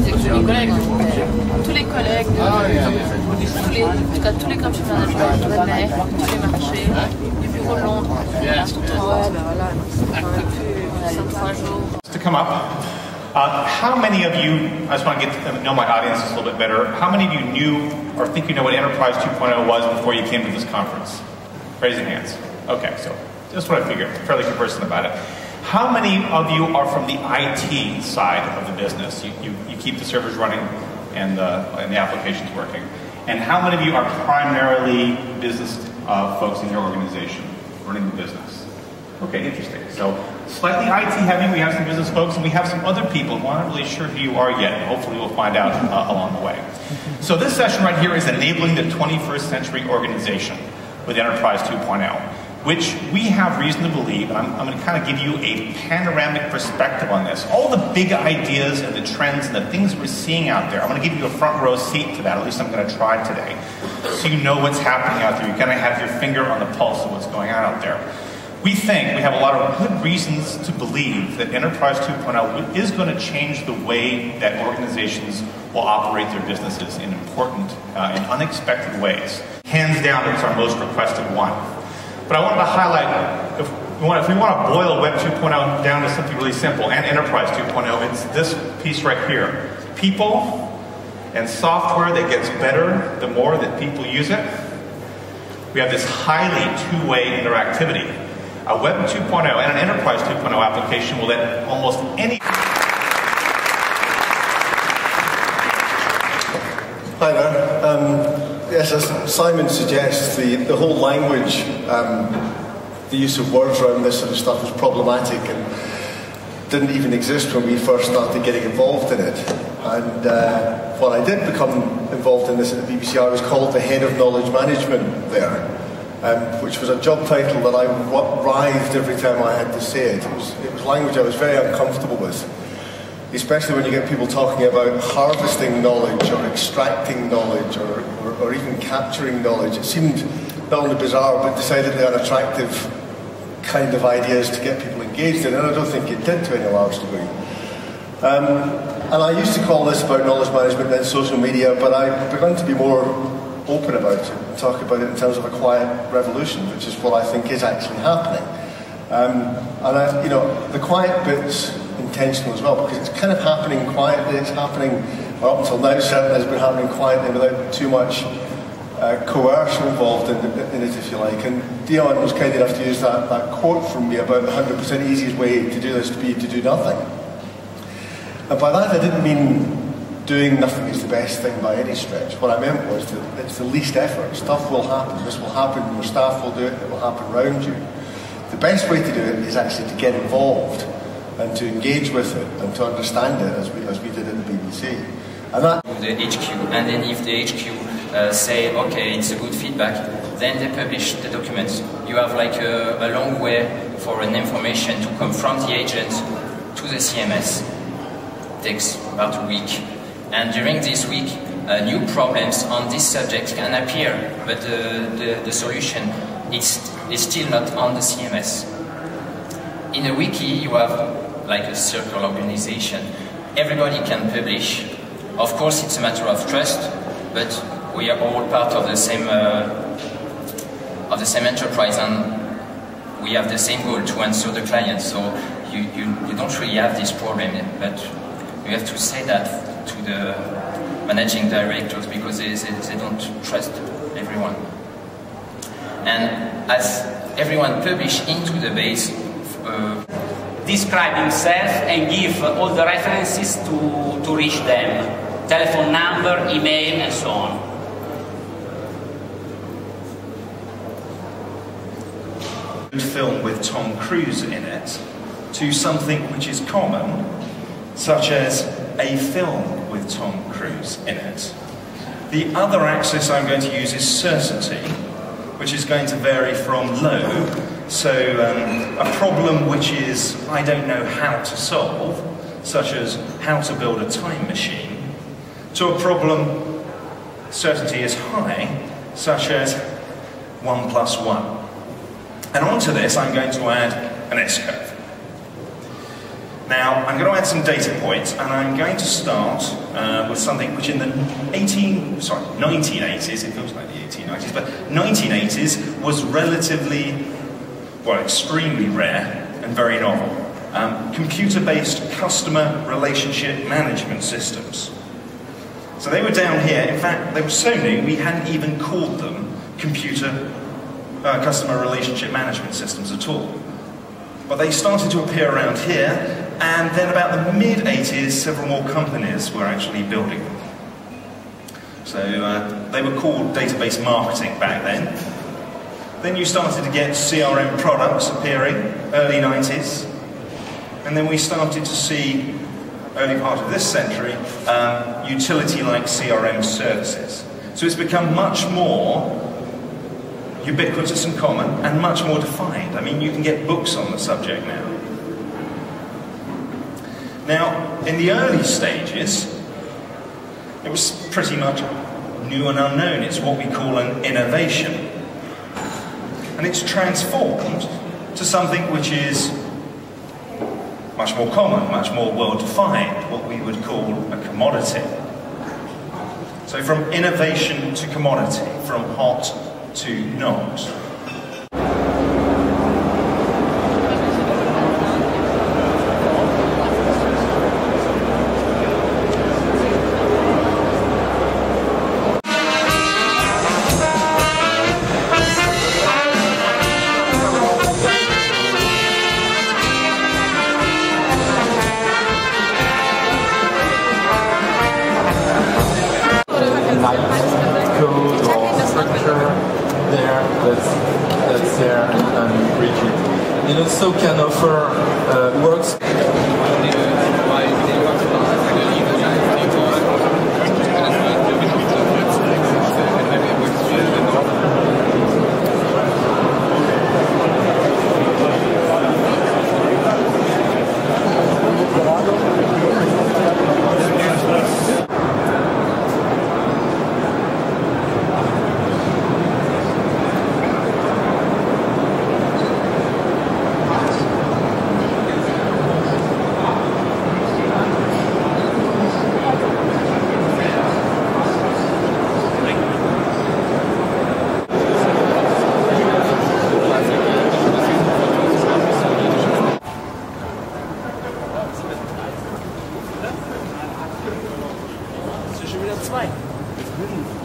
disais que les collègues, tous les collègues, en tout cas tous les country managers venaient, tous les marchés, du bureau de Londres, voilà, c'est un peu plus sympa un jour. To come up, how many of you, I just want to get to know my audience a little bit better, how many of you knew or think you know what Enterprise 2.0 was before you came to this conference? Raise your hands. Okay, so that's what I figured, fairly conversant about it. How many of you are from the IT side of the business? You keep the servers running and the applications working. And how many of you are primarily business folks in your organization, running the business? Okay, interesting. So slightly IT heavy, we have some business folks, and we have some other people who aren't really sure who you are yet. And hopefully we'll find out along the way. So this session right here is enabling the 21st century organization with Enterprise 2.0, which we have reason to believe, and I'm going to kind of give you a panoramic perspective on this. All the big ideas and the trends and the things we're seeing out there, I'm going to give you a front row seat to that, at least I'm going to try today, so you know what's happening out there. You're going to have your finger on the pulse of what's going on out there. We think we have a lot of good reasons to believe that Enterprise 2.0 is going to change the way that organizations will operate their businesses in important and unexpected ways. Hands down, it's our most requested one. But I wanted to highlight, if we want to boil Web 2.0 down to something really simple, and Enterprise 2.0, it's this piece right here. People and software that gets better the more that people use it. We have this highly two-way interactivity. A Web 2.0 and an Enterprise 2.0 application will let almost any... Hi there. Yes, as Simon suggests, the whole language, the use of words around this sort of stuff is problematic and didn't even exist when we first started getting involved in it. And when I did become involved in this at the BBC, I was called the Head of Knowledge Management there. Which was a job title that I writhed every time I had to say it. It was language I was very uncomfortable with, especially when you get people talking about harvesting knowledge or extracting knowledge or even capturing knowledge. It seemed not only bizarre but decidedly unattractive kind of ideas to get people engaged in, and I don't think it did to any large degree. And I used to call this about knowledge management and social media, but I've begun to be more open about it and talk about it in terms of a quiet revolution, which is what I think is actually happening. You know, the quiet bit's intentional as well, because it's kind of happening quietly. It's happening, or up until now certainly has been happening quietly without too much coercion involved in it, if you like. And Dion was kind enough to use that quote from me about the 100% easiest way to do this to be to do nothing. And by that I didn't mean doing nothing is the best thing by any stretch. What I meant was that it's the least effort. Stuff will happen. This will happen. Your staff will do it. It will happen around you. The best way to do it is actually to get involved and to engage with it and to understand it, as we did at the BBC. And that the HQ, and then if the HQ say, okay, it's a good feedback, then they publish the documents. You have like a long way for an information to come from the agent to the CMS. It takes about a week. And during this week, new problems on this subject can appear, but the solution is still not on the CMS. In a wiki, you have like a circle organization. Everybody can publish. Of course, it's a matter of trust, but we are all part of the same enterprise, and we have the same goal to answer the client. So you don't really have this problem, but you have to say that to the managing directors, because they don't trust everyone. And as everyone publish into the base, describe himself and give all the references to reach them, telephone number, email, and so on. Film with Tom Cruise in it to something which is common, such as a film with Tom Cruise in it. The other axis I'm going to use is certainty, which is going to vary from low, so a problem which is I don't know how to solve, such as how to build a time machine, to a problem certainty is high, such as 1 + 1. And onto this I'm going to add an S-curve. Now, I'm going to add some data points, and I'm going to start with something which in the 1980s, it feels like the 1890s, but 1980s was relatively, well, extremely rare and very novel. Computer-based customer relationship management systems. So they were down here. In fact, they were so new, we hadn't even called them customer relationship management systems at all. But they started to appear around here, and then about the mid-80s, several more companies were actually building them. So they were called database marketing back then. Then you started to get CRM products appearing, early 90s. And then we started to see, early part of this century, utility-like CRM services. So it's become much more ubiquitous and common, and much more defined. I mean, you can get books on the subject now. Now, in the early stages, it was pretty much new and unknown. It's what we call an innovation. And it's transformed to something which is much more common, much more well-defined, what we would call a commodity. So from innovation to commodity, from hot to not. That's there and reach it. It also can offer works. Schon wieder 2.